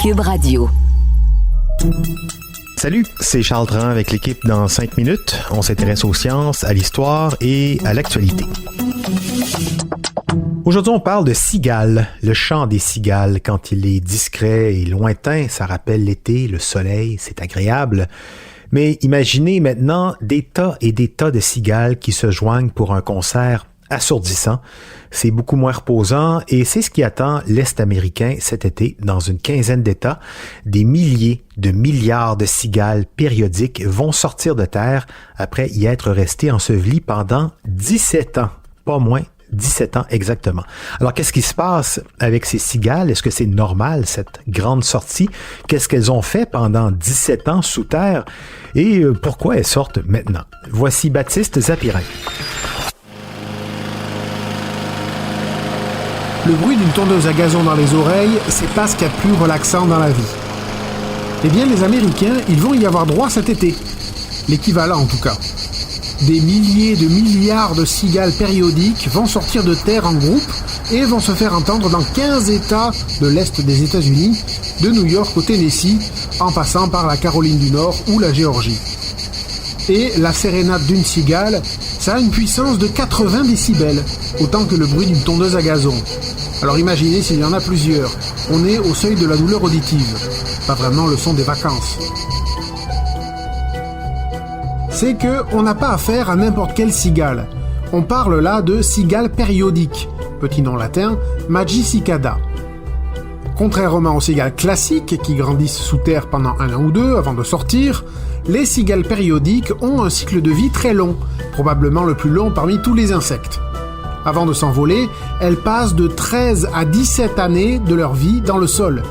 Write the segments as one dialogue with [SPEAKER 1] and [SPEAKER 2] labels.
[SPEAKER 1] Cube Radio.
[SPEAKER 2] Salut, c'est Charles Dran avec l'équipe dans 5 minutes. On s'intéresse aux sciences, à l'histoire et à l'actualité. Aujourd'hui, on parle de cigales, le chant des cigales. Quand il est discret et lointain, ça rappelle l'été, le soleil, c'est agréable. Mais imaginez maintenant des tas et des tas de cigales qui se joignent pour un concert assourdissant. C'est beaucoup moins reposant et c'est ce qui attend l'Est américain cet été dans une quinzaine d'États. Des milliers de milliards de cigales périodiques vont sortir de terre après y être restées ensevelies pendant 17 ans, pas moins. 17 ans exactement. Alors, qu'est-ce qui se passe avec ces cigales? Est-ce que c'est normal, cette grande sortie? Qu'est-ce qu'elles ont fait pendant 17 ans sous terre? Et pourquoi elles sortent maintenant? Voici Baptiste Zapirin.
[SPEAKER 3] Le bruit d'une tondeuse à gazon dans les oreilles, c'est pas ce qu'il y a de plus relaxant dans la vie. Eh bien, les Américains, ils vont y avoir droit cet été. L'équivalent, en tout cas. Des milliers de milliards de cigales périodiques vont sortir de terre en groupe et vont se faire entendre dans 15 États de l'Est des États-Unis, de New York au Tennessee, en passant par la Caroline du Nord ou la Géorgie. Et la sérénade d'une cigale, ça a une puissance de 80 décibels, autant que le bruit d'une tondeuse à gazon. Alors imaginez s'il y en a plusieurs. On est au seuil de la douleur auditive. Pas vraiment le son des vacances. C'est qu'on n'a pas affaire à n'importe quelle cigale. On parle là de cigales périodiques, petit nom latin, Magicicada. Contrairement aux cigales classiques qui grandissent sous terre pendant un an ou deux avant de sortir, les cigales périodiques ont un cycle de vie très long, probablement le plus long parmi tous les insectes. Avant de s'envoler, elles passent de 13 à 17 années de leur vie dans le sol,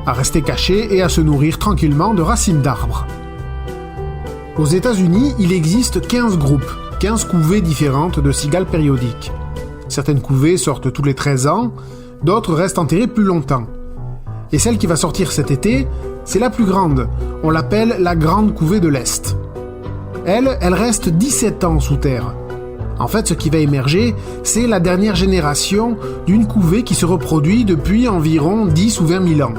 [SPEAKER 3] à rester cachées et à se nourrir tranquillement de racines d'arbres. Aux États-Unis, il existe 15 groupes, 15 couvées différentes de cigales périodiques. Certaines couvées sortent tous les 13 ans, d'autres restent enterrées plus longtemps. Et celle qui va sortir cet été, c'est la plus grande. On l'appelle la Grande Couvée de l'Est. Elle reste 17 ans sous terre. En fait, ce qui va émerger, c'est la dernière génération d'une couvée qui se reproduit depuis environ 10 ou 20 000 ans.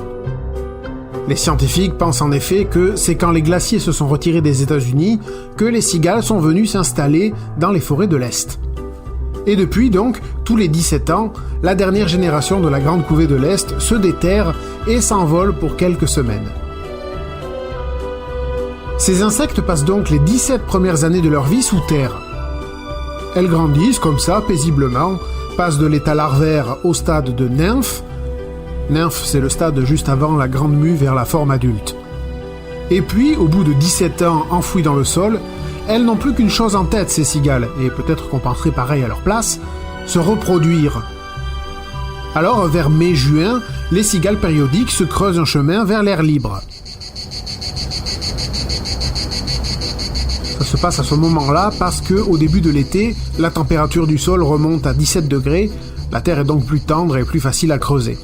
[SPEAKER 3] Les scientifiques pensent en effet que c'est quand les glaciers se sont retirés des États-Unis que les cigales sont venues s'installer dans les forêts de l'Est. Et depuis donc, tous les 17 ans, la dernière génération de la Grande Couvée de l'Est se déterre et s'envole pour quelques semaines. Ces insectes passent donc les 17 premières années de leur vie sous terre. Elles grandissent comme ça, paisiblement, passent de l'état larvaire au stade de nymphe. Nymphe, c'est le stade juste avant la grande mue vers la forme adulte. Et puis, au bout de 17 ans enfouies dans le sol, elles n'ont plus qu'une chose en tête, ces cigales, et peut-être qu'on penserait pareil à leur place, se reproduire. Alors, vers mai-juin, les cigales périodiques se creusent un chemin vers l'air libre. Ça se passe à ce moment-là parce que, au début de l'été, la température du sol remonte à 17 degrés, la terre est donc plus tendre et plus facile à creuser.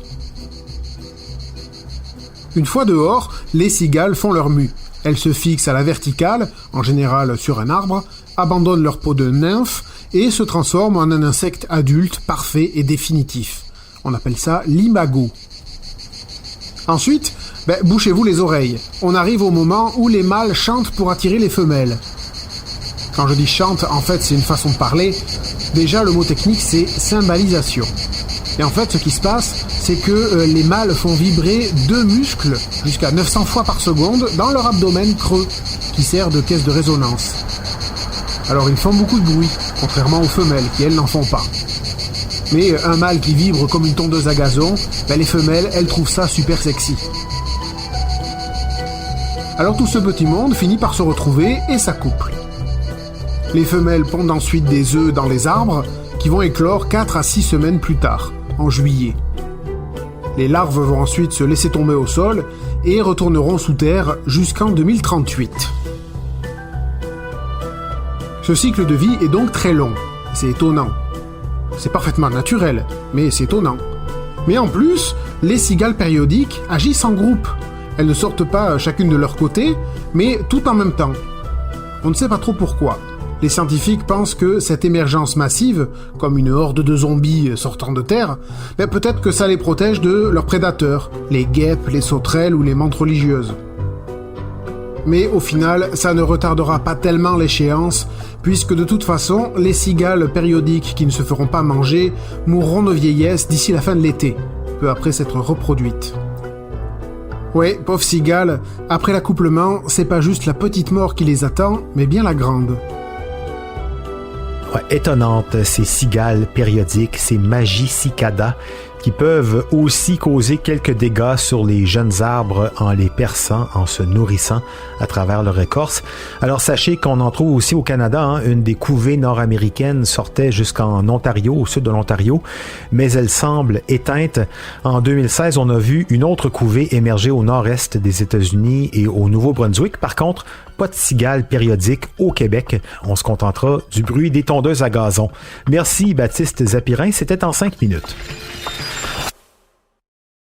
[SPEAKER 3] Une fois dehors, les cigales font leur mue. Elles se fixent à la verticale, en général sur un arbre, abandonnent leur peau de nymphe et se transforment en un insecte adulte, parfait et définitif. On appelle ça l'imago. Ensuite, bouchez-vous les oreilles. On arrive au moment où les mâles chantent pour attirer les femelles. Quand je dis chante, en fait c'est une façon de parler. Déjà le mot technique c'est cymbalisation. Et en fait, ce qui se passe, c'est que les mâles font vibrer 2 muscles jusqu'à 900 fois par seconde dans leur abdomen creux, qui sert de caisse de résonance. Alors, ils font beaucoup de bruit, contrairement aux femelles, qui elles n'en font pas. Mais un mâle qui vibre comme une tondeuse à gazon, les femelles, elles trouvent ça super sexy. Alors tout ce petit monde finit par se retrouver et s'accouple. Les femelles pondent ensuite des œufs dans les arbres, qui vont éclore 4 à 6 semaines plus tard, en juillet. Les larves vont ensuite se laisser tomber au sol et retourneront sous terre jusqu'en 2038. Ce cycle de vie est donc très long. C'est étonnant. C'est parfaitement naturel, mais c'est étonnant. Mais en plus, les cigales périodiques agissent en groupe. Elles ne sortent pas chacune de leur côté, mais tout en même temps. On ne sait pas trop pourquoi. Les scientifiques pensent que cette émergence massive, comme une horde de zombies sortant de terre, peut-être que ça les protège de leurs prédateurs, les guêpes, les sauterelles ou les mantes religieuses. Mais au final, ça ne retardera pas tellement l'échéance, puisque de toute façon, les cigales périodiques qui ne se feront pas manger mourront de vieillesse d'ici la fin de l'été, peu après s'être reproduites. Ouais, pauvres cigales, après l'accouplement, c'est pas juste la petite mort qui les attend, mais bien la grande.
[SPEAKER 2] Ouais, étonnantes, ces cigales périodiques, ces Magicicada, qui peuvent aussi causer quelques dégâts sur les jeunes arbres en les perçant, en se nourrissant à travers leur écorce. Alors sachez qu'on en trouve aussi au Canada, une des couvées nord-américaines sortait jusqu'en Ontario, au sud de l'Ontario, mais elle semble éteinte. En 2016, on a vu une autre couvée émerger au nord-est des États-Unis et au Nouveau-Brunswick. Par contre, pas de cigales périodiques au Québec. On se contentera du bruit des tondeuses à gazon. Merci Baptiste Zapirin, c'était en 5 minutes.